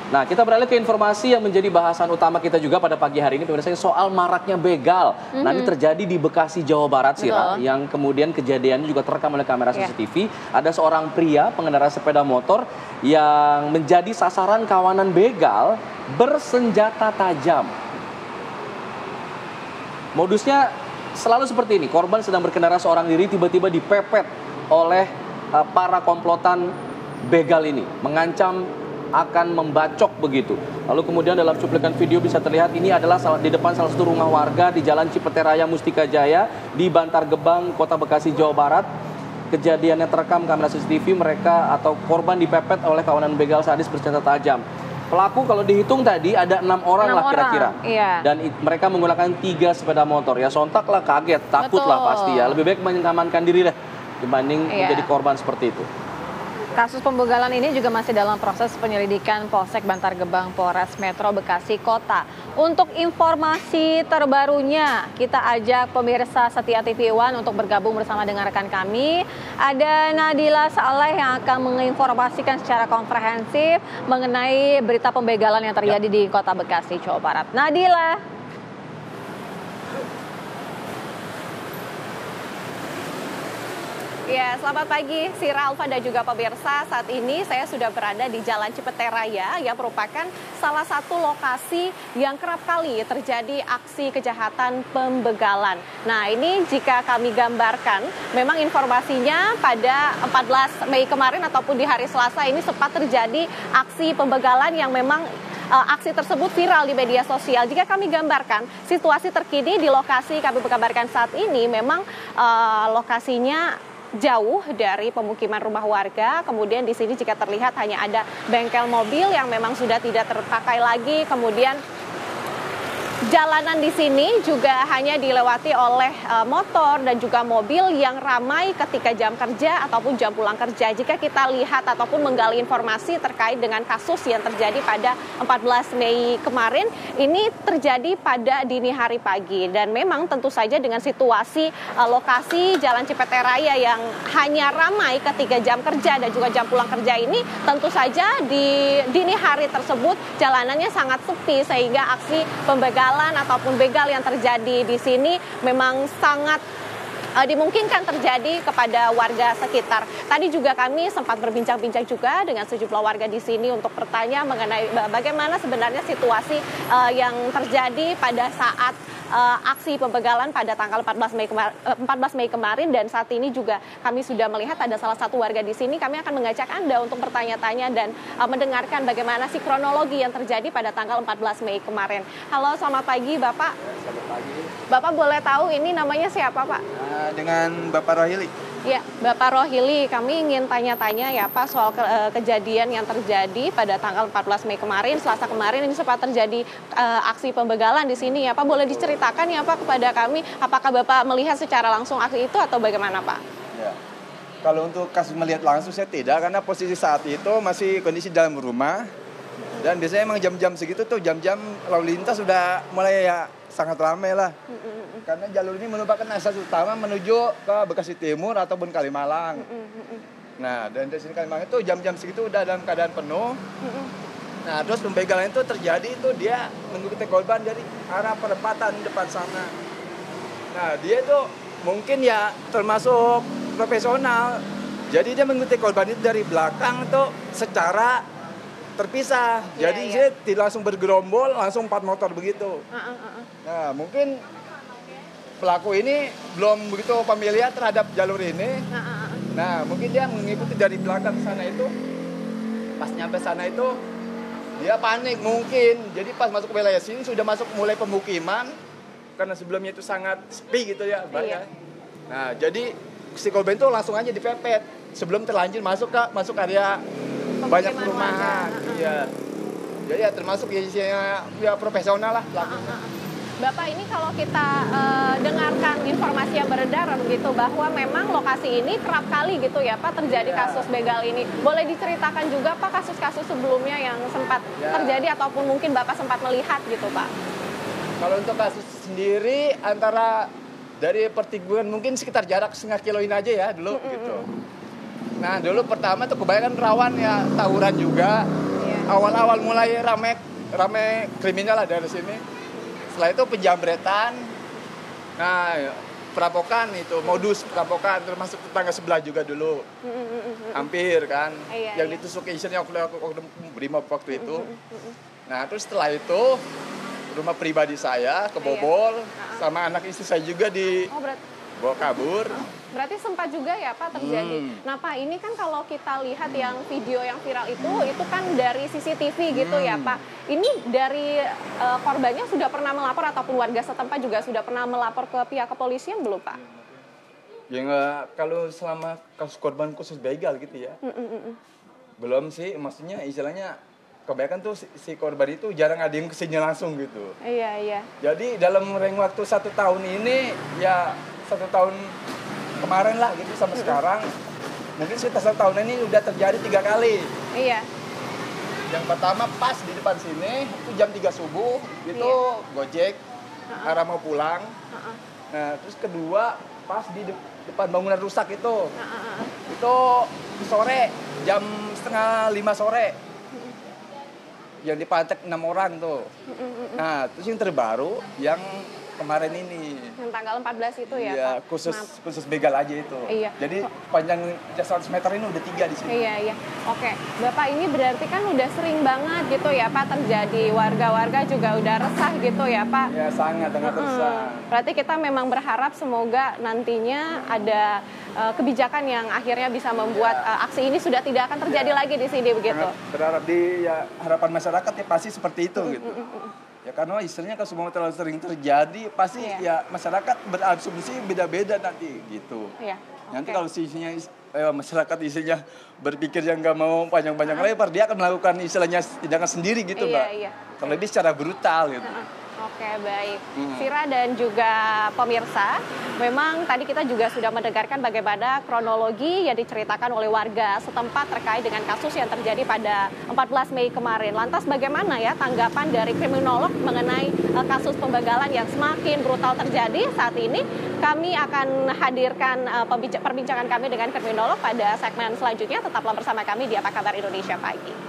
Nah, kita beralih ke informasi yang menjadi bahasan utama kita juga pada pagi hari ini, pemirsa, soal maraknya begal. Nah, ini terjadi di Bekasi, Jawa Barat, Sira, yang kemudian kejadiannya juga terekam oleh kamera CCTV. Ada seorang pria pengendara sepeda motor yang menjadi sasaran kawanan begal bersenjata tajam. Modusnya selalu seperti ini, korban sedang berkendara seorang diri, tiba-tiba dipepet oleh para komplotan begal ini, mengancam akan membacok begitu. Lalu kemudian dalam cuplikan video bisa terlihat ini adalah di depan salah satu rumah warga di Jalan Cipete Raya Mustika Jaya di Bantar Gebang, Kota Bekasi, Jawa Barat. Kejadiannya terekam kamera CCTV, mereka atau korban dipepet oleh kawanan begal sadis bersenjata tajam. Pelaku kalau dihitung tadi ada 6 orang lah kira-kira. Iya. Dan mereka menggunakan 3 sepeda motor. Ya sontak lah, kaget, takut lah pasti ya. Lebih baik mengamankan diri lah dibanding menjadi korban seperti itu. Kasus pembegalan ini juga masih dalam proses penyelidikan Polsek Bantar Gebang, Polres Metro Bekasi Kota. Untuk informasi terbarunya, kita ajak pemirsa Setia TV One untuk bergabung bersama dengan rekan kami. Ada Nadila Saleh yang akan menginformasikan secara komprehensif mengenai berita pembegalan yang terjadi di Kota Bekasi, Jawa Barat. Nadila. Ya, selamat pagi Sira, Alfa dan juga pemirsa. Saat ini saya sudah berada di Jalan Cipete Raya yang merupakan salah satu lokasi yang kerap kali terjadi aksi kejahatan pembegalan. Nah, ini jika kami gambarkan, memang informasinya pada 14 Mei kemarin ataupun di hari Selasa ini sempat terjadi aksi pembegalan yang memang aksi tersebut viral di media sosial. Jika kami gambarkan situasi terkini di lokasi kami kabarkan saat ini, memang lokasinya jauh dari pemukiman rumah warga. Kemudian di sini jika terlihat hanya ada bengkel mobil yang memang sudah tidak terpakai lagi. Kemudian jalanan di sini juga hanya dilewati oleh motor dan juga mobil yang ramai ketika jam kerja ataupun jam pulang kerja. Jika kita lihat ataupun menggali informasi terkait dengan kasus yang terjadi pada 14 Mei kemarin, ini terjadi pada dini hari pagi. Dan memang tentu saja dengan situasi lokasi Jalan Cipete Raya yang hanya ramai ketika jam kerja dan juga jam pulang kerja ini, tentu saja di dini hari tersebut jalanannya sangat sepi sehingga aksi pembegalan ataupun begal yang terjadi di sini memang sangat dimungkinkan terjadi kepada warga sekitar. Tadi juga kami sempat berbincang-bincang juga dengan sejumlah warga di sini untuk bertanya mengenai bagaimana sebenarnya situasi yang terjadi pada saat aksi pembegalan pada tanggal 14 Mei kemarin, dan saat ini juga kami sudah melihat ada salah satu warga di sini. Kami akan mengajak Anda untuk bertanya-tanya dan mendengarkan bagaimana sih kronologi yang terjadi pada tanggal 14 Mei kemarin. Halo, selamat pagi Bapak. Selamat pagi. Bapak boleh tahu ini namanya siapa Pak? Dengan Bapak Rohili. Ya, Bapak Rohili, kami ingin tanya-tanya ya Pak soal kejadian yang terjadi pada tanggal 14 Mei kemarin, Selasa kemarin ini sempat terjadi aksi pembegalan di sini ya Pak. Boleh diceritakan ya Pak kepada kami, apakah Bapak melihat secara langsung aksi itu atau bagaimana Pak? Ya. Kalau untuk kasus melihat langsung saya tidak, karena posisi saat itu masih kondisi dalam rumah. Dan biasanya emang jam-jam segitu tuh jam-jam lalu lintas sudah mulai ya sangat ramai lah. Karena jalur ini merupakan akses utama menuju ke Bekasi Timur ataupun Kalimalang. Nah, dan dari sini Kalimalang itu jam-jam segitu udah dalam keadaan penuh. Nah, terus pembegalan itu terjadi itu dia mengikuti korban dari arah perempatan depan sana. Nah, dia itu mungkin ya termasuk profesional. Jadi dia mengikuti korban itu dari belakang itu secara terpisah. Jadi dia tidak langsung bergerombol, langsung 4 motor begitu. Nah, mungkin pelaku ini belum begitu familiar terhadap jalur ini. Nah, mungkin dia mengikuti dari belakang sana itu. Pas nyampe sana itu dia panik mungkin. Jadi pas masuk ke wilayah sini sudah masuk mulai pemukiman. Karena sebelumnya itu sangat sepi gitu ya, banyak. Nah, jadi si korban itu langsung aja dipepet sebelum terlanjur masuk area banyak perumahan. Iya. Jadi ya termasuk ya profesional lah pelakunya. Bapak, ini kalau kita dengarkan informasi yang beredar begitu bahwa memang lokasi ini kerap kali gitu ya Pak terjadi kasus begal ini. Boleh diceritakan juga Pak kasus-kasus sebelumnya yang sempat terjadi ataupun mungkin Bapak sempat melihat gitu Pak? Kalau untuk kasus sendiri antara dari pertigaan mungkin sekitar jarak setengah kilo ini aja ya dulu gitu. Nah dulu pertama tuh kebanyakan rawan ya tawuran juga. awal-awal mulai rame kriminal lah dari sini. Setelah itu penjambretan. Nah, perampokan itu, modus perampokan, termasuk tetangga sebelah juga dulu. Hampir kan. Yang ditusuk istrinya waktu Brimob waktu itu. Nah, terus setelah itu rumah pribadi saya kebobol, sama anak istri saya juga bawa kabur. Berarti sempat juga ya Pak terjadi. Nah Pak, ini kan kalau kita lihat yang video yang viral itu kan dari CCTV gitu ya Pak. Ini dari korbannya sudah pernah melapor ataupun warga setempat juga sudah pernah melapor ke pihak kepolisian belum Pak? Ya nggak, kalau selama kasus korban khusus begal gitu ya. Belum sih, maksudnya istilahnya kebanyakan tuh si korban itu jarang ada yang kesini langsung gitu. Iya. Jadi dalam rentang waktu 1 tahun ini, ya 1 tahun kemarin lah gitu sampai sekarang, mungkin sekitar 1 tahun ini udah terjadi 3 kali. Iya. Yang pertama pas di depan sini, itu jam 3 subuh, itu Gojek, arah mau pulang. Nah, terus kedua pas di depan bangunan rusak itu. Itu sore, jam setengah 5 sore. Yang dipantek 6 orang tuh. Nah, terus yang terbaru yang kemarin ini. Yang tanggal 14 itu ya, iya, Pak? khusus begal aja itu. Iya. Jadi panjang 100 meter ini udah 3 di sini. Iya. Oke, Bapak ini berarti kan udah sering banget gitu ya Pak terjadi, warga-warga juga udah resah gitu ya Pak? Ya, sangat resah. Berarti kita memang berharap semoga nantinya ada kebijakan yang akhirnya bisa membuat aksi ini sudah tidak akan terjadi lagi di sini begitu. Sangat berharap harapan masyarakat ya pasti seperti itu gitu. Ya karena istilahnya kalau semua terlalu sering terjadi pasti ya masyarakat berasumsi beda-beda nanti gitu. Nanti kalau isinya masyarakat isinya berpikir yang nggak mau panjang-panjang lebar, dia akan melakukan istilahnya tindakan sendiri gitu Mbak. Terlebih secara brutal gitu. Oke, baik. Sira dan juga pemirsa, memang tadi kita juga sudah mendengarkan bagaimana kronologi yang diceritakan oleh warga setempat terkait dengan kasus yang terjadi pada 14 Mei kemarin. Lantas bagaimana ya tanggapan dari kriminolog mengenai kasus pembegalan yang semakin brutal terjadi saat ini? Kami akan hadirkan perbincangan kami dengan kriminolog pada segmen selanjutnya. Tetaplah bersama kami di Apa Kabar Indonesia Pagi.